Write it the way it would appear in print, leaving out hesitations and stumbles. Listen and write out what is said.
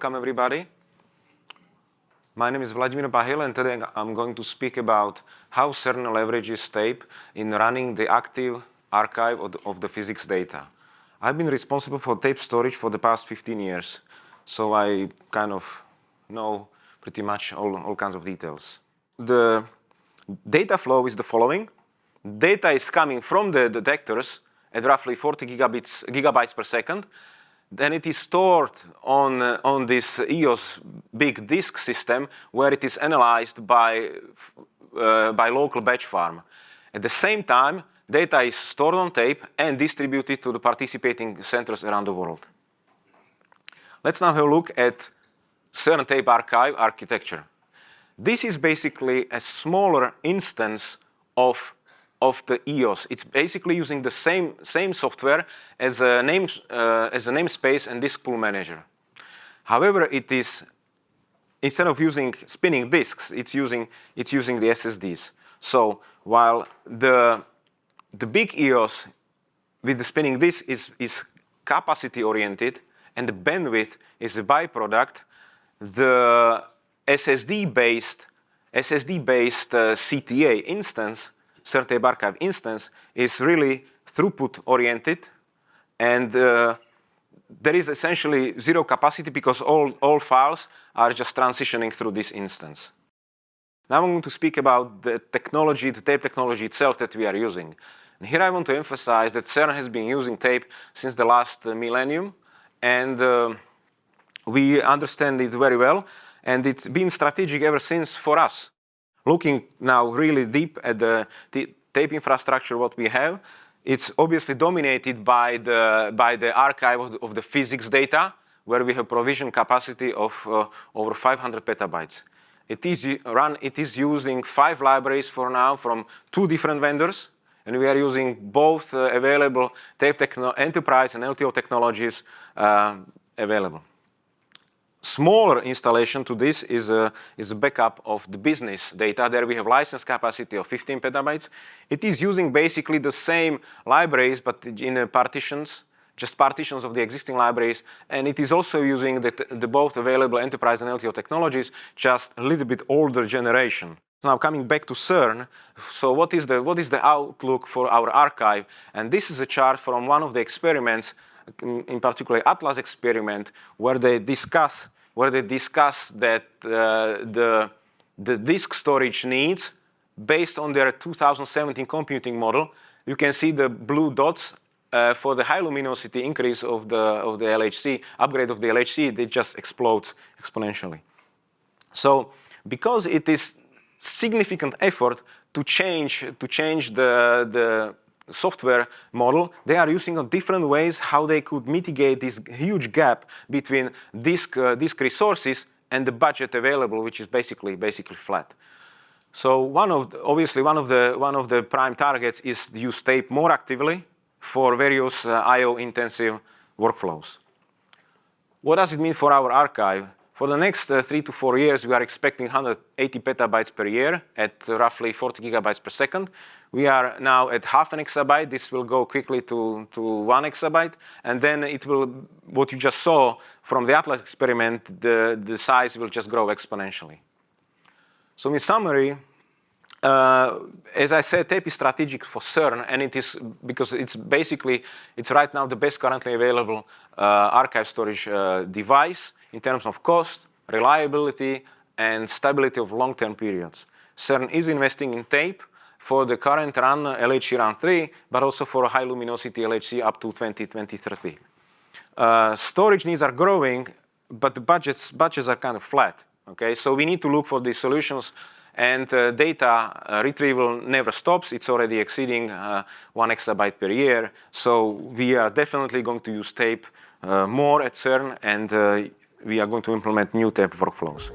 Welcome, everybody. My name is Vladimir Bahyl, and today I'm going to speak about how CERN leverages tape in running the active archive of the physics data. I've been responsible for tape storage for the past 15 years, so I kind of know pretty much all kinds of details. The data flow is the following. Data is coming from the detectors at roughly 40 gigabytes per second. Then it is stored on this EOS big disk system, where it is analyzed by local batch farm. At the same time, data is stored on tape and distributed to the participating centers around the world. Let's now have a look at CERN Tape Archive architecture. This is basically a smaller instance of the EOS. It's basically using the same software as a namespace and disk pool manager. However, it is, instead of using spinning disks, it's using the SSDs. So while the big EOS with the spinning disk is capacity oriented and the bandwidth is a byproduct, the SSD-based CTA instance, CERN Tape Archive instance, is really throughput-oriented, and there is essentially zero capacity because all files are just transitioning through this instance. Now I'm going to speak about the technology, the tape technology itself that we are using. And here I want to emphasize that CERN has been using tape since the last millennium, and we understand it very well, and it's been strategic ever since for us. Looking now really deep at the tape infrastructure, what we have, it's obviously dominated by the archive of the physics data, where we have provision capacity of over 500 petabytes. It is using 5 libraries for now from 2 different vendors, and we are using both available tape enterprise and LTO technologies available. Smaller installation to this is a backup of the business data. There we have license capacity of 15 petabytes. It is using basically the same libraries, but in partitions, just partitions of the existing libraries. And it is also using the both available enterprise and LTO technologies, just a little bit older generation. Now coming back to CERN, so what is the outlook for our archive? And this is a chart from one of the experiments, in particular Atlas experiment, where they discuss that the disk storage needs based on their 2017 computing model. You can see the blue dots for the high luminosity increase of the LHC, upgrade of the LHC, it just explodes exponentially. So because it is significant effort to change the software model, they are using different ways how they could mitigate this huge gap between disk resources and the budget available, which is basically flat. So obviously one of the prime targets is to use tape more actively for various I/O intensive workflows. What does it mean for our archive? For the next 3 to 4 years, we are expecting 180 petabytes per year at roughly 40 gigabytes per second. We are now at half an exabyte. This will go quickly to 1 exabyte. And then it will, what you just saw from the Atlas experiment, the size will just grow exponentially. So in summary, as I said, tape is strategic for CERN, and it is because it's right now the best currently available archive storage device in terms of cost, reliability, and stability of long-term periods. CERN is investing in tape for the current run, LHC run 3, but also for a high luminosity LHC up to 2030. Storage needs are growing, but the budgets are kind of flat. Okay, so we need to look for these solutions, and data retrieval never stops. It's already exceeding 1 exabyte per year. So we are definitely going to use tape more at CERN, and we are going to implement new tape workflows.